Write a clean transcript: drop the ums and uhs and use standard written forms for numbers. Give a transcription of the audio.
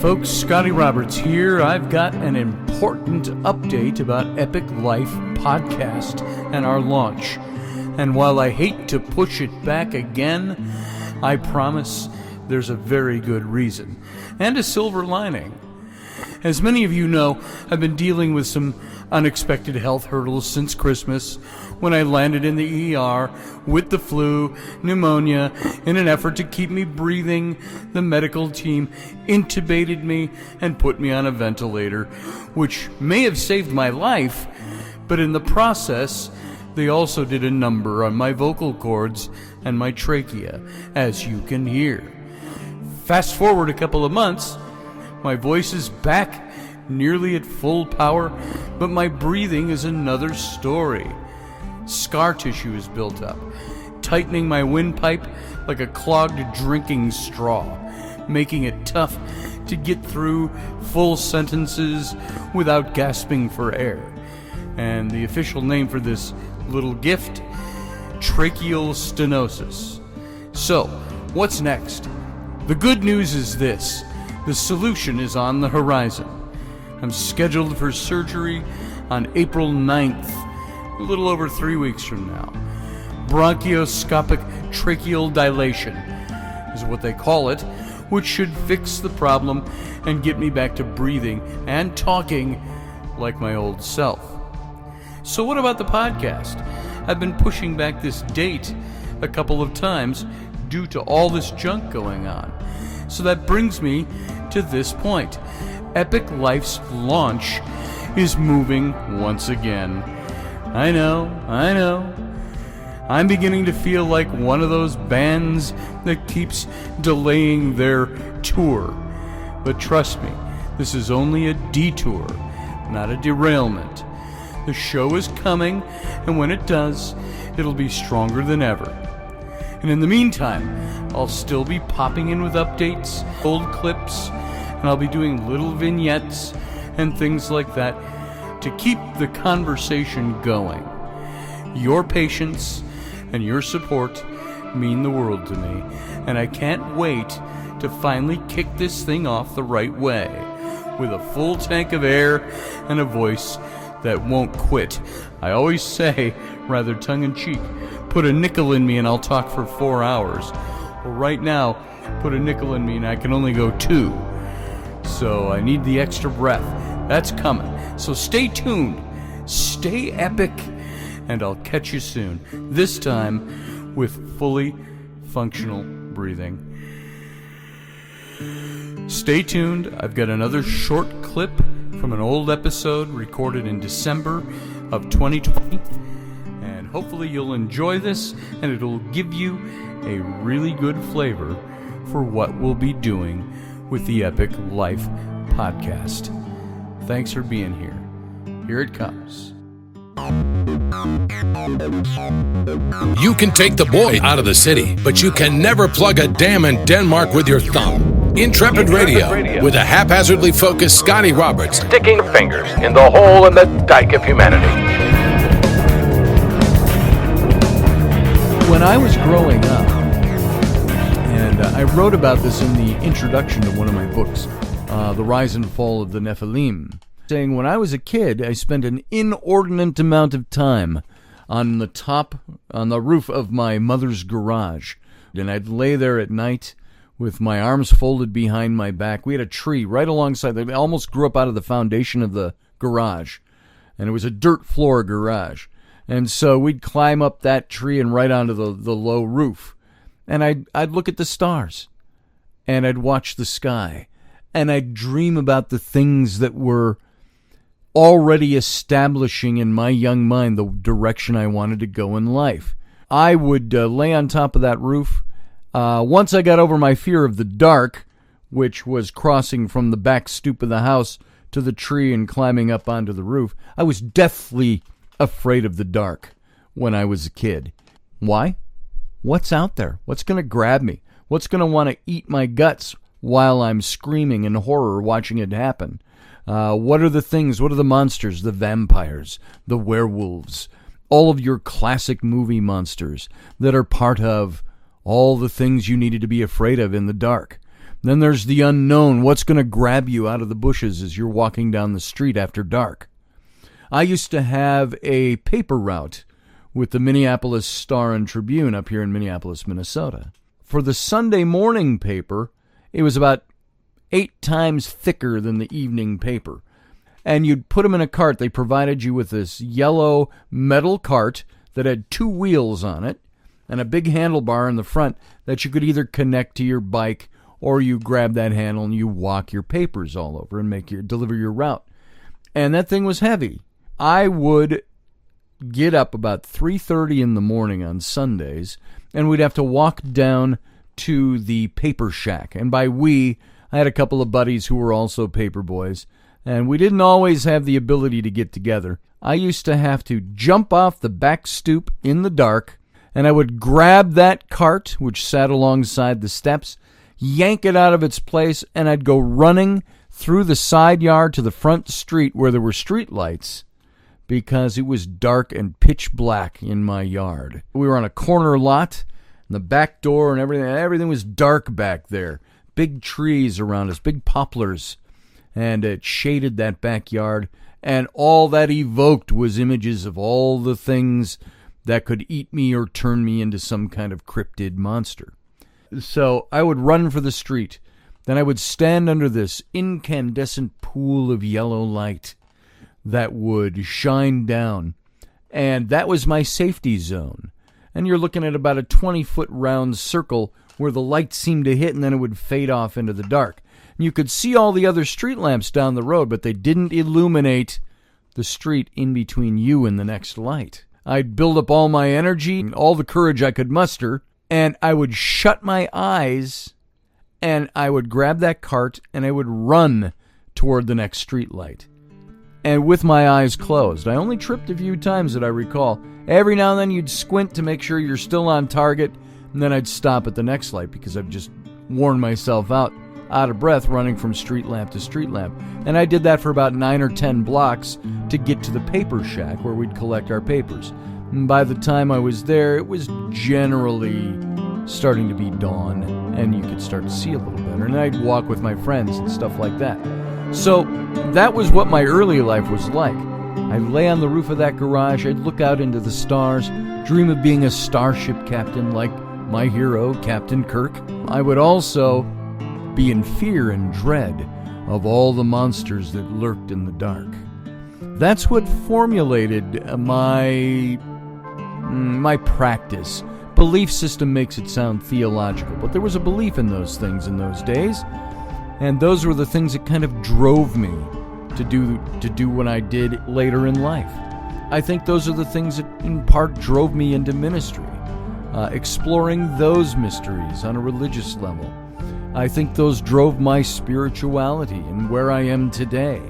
folks, Scotty Roberts here. I've got an important update about EpicLife Podcast and our launch. And while I hate to push it back again, I promise there's a very good reason and a silver lining. As many of you know, I've been dealing with some unexpected health hurdles since Christmas when I landed in the ER with the flu, pneumonia. In an effort to keep me breathing, the medical team intubated me and put me on a ventilator, which may have saved my life, but in the process, they also did a number on my vocal cords and my trachea, as you can hear. Fast forward a couple of months, my voice is back, nearly at full power, but my breathing is another story. Scar tissue is built up, tightening my windpipe like a clogged drinking straw, making it tough to get through full sentences without gasping for air. And the official name for this little gift, tracheal stenosis. So, what's next? The good news is this: the solution is on the horizon. I'm scheduled for surgery on April 9th, a little over 3 weeks from now. Bronchoscopic tracheal dilation is what they call it, which should fix the problem and get me back to breathing and talking like my old self. So what about the podcast? I've been pushing back this date a couple of times due to all this junk going on. So that brings me to this point. EpicLife's launch is moving once again. I know. I'm beginning to feel like one of those bands that keeps delaying their tour. But trust me, this is only a detour, not a derailment. The show is coming, and when it does, it'll be stronger than ever. And in the meantime, I'll still be popping in with updates, old clips, and I'll be doing little vignettes and things like that to keep the conversation going. Your patience and your support mean the world to me, and I can't wait to finally kick this thing off the right way, with a full tank of air and a voice that won't quit. I always say, rather tongue-in-cheek, put a nickel in me and I'll talk for 4 hours. Well, right now, put a nickel in me and I can only go 2. So I need the extra breath. That's coming. So stay tuned, stay epic, and I'll catch you soon. This time with fully functional breathing. Stay tuned. I've got another short clip from an old episode recorded in December of 2020. And hopefully you'll enjoy this, and it'll give you a really good flavor for what we'll be doing with the EpicLife Podcast. Thanks for being here. Here it comes. You can take the boy out of the city, but you can never plug a dam in Denmark with your thumb. Intrepid Radio, with a haphazardly focused Scotty Roberts, sticking fingers in the hole in the dike of humanity. When I was growing up, and I wrote about this in the introduction to one of my books, The Rise and Fall of the Nephilim, saying when I was a kid, I spent an inordinate amount of time on the roof of my mother's garage. And I'd lay there at night with my arms folded behind my back. We had a tree right alongside. I almost grew up out of the foundation of the garage. And it was a dirt floor garage. And so we'd climb up that tree and right onto the low roof. And I'd look at the stars. And I'd watch the sky. And I'd dream about the things that were already establishing in my young mind the direction I wanted to go in life. I would lay on top of that roof. Once I got over my fear of the dark, which was crossing from the back stoop of the house to the tree and climbing up onto the roof, I was deathly afraid of the dark when I was a kid. Why? What's out there? What's going to grab me? What's going to want to eat my guts while I'm screaming in horror watching it happen? What are the things? What are the monsters? The vampires, the werewolves, all of your classic movie monsters that are part of all the things you needed to be afraid of in the dark. Then there's the unknown. What's going to grab you out of the bushes as you're walking down the street after dark? I used to have a paper route with the Minneapolis Star and Tribune up here in Minneapolis, Minnesota. For the Sunday morning paper, it was about 8 times thicker than the evening paper. And you'd put them in a cart. They provided you with this yellow metal cart that had 2 wheels on it and a big handlebar in the front that you could either connect to your bike or you grab that handle and you walk your papers all over and deliver your route. And that thing was heavy. I would get up about 3:30 in the morning on Sundays, and we'd have to walk down to the paper shack. And by we, I had a couple of buddies who were also paper boys, and we didn't always have the ability to get together. I used to have to jump off the back stoop in the dark, and I would grab that cart, which sat alongside the steps, yank it out of its place, and I'd go running through the side yard to the front street where there were street lights, because it was dark and pitch black in my yard. We were on a corner lot, and the back door and everything was dark back there. Big trees around us, big poplars, and it shaded that backyard, and all that evoked was images of all the things that could eat me or turn me into some kind of cryptid monster. So I would run for the street. Then I would stand under this incandescent pool of yellow light that would shine down. And that was my safety zone. And you're looking at about a 20-foot round circle where the light seemed to hit and then it would fade off into the dark. And you could see all the other street lamps down the road, but they didn't illuminate the street in between you and the next light. I'd build up all my energy and all the courage I could muster, and I would shut my eyes, and I would grab that cart, and I would run toward the next street light. And with my eyes closed. I only tripped a few times that I recall. Every now and then you'd squint to make sure you're still on target, and then I'd stop at the next light because I've just worn myself out of breath running from street lamp to street lamp. And I did that for about 9 or 10 blocks to get to the paper shack where we'd collect our papers. And by the time I was there, it was generally starting to be dawn, and you could start to see a little better. And I'd walk with my friends and stuff like that. So that was what my early life was like. I'd lay on the roof of that garage, I'd look out into the stars, dream of being a Starship Captain like my hero, Captain Kirk. I would also be in fear and dread of all the monsters that lurked in the dark. That's what formulated my practice. Belief system makes it sound theological, but there was a belief in those things in those days. And those were the things that kind of drove me to do what I did later in life. I think those are the things that in part drove me into ministry, exploring those mysteries on a religious level. I think those drove my spirituality and where I am today.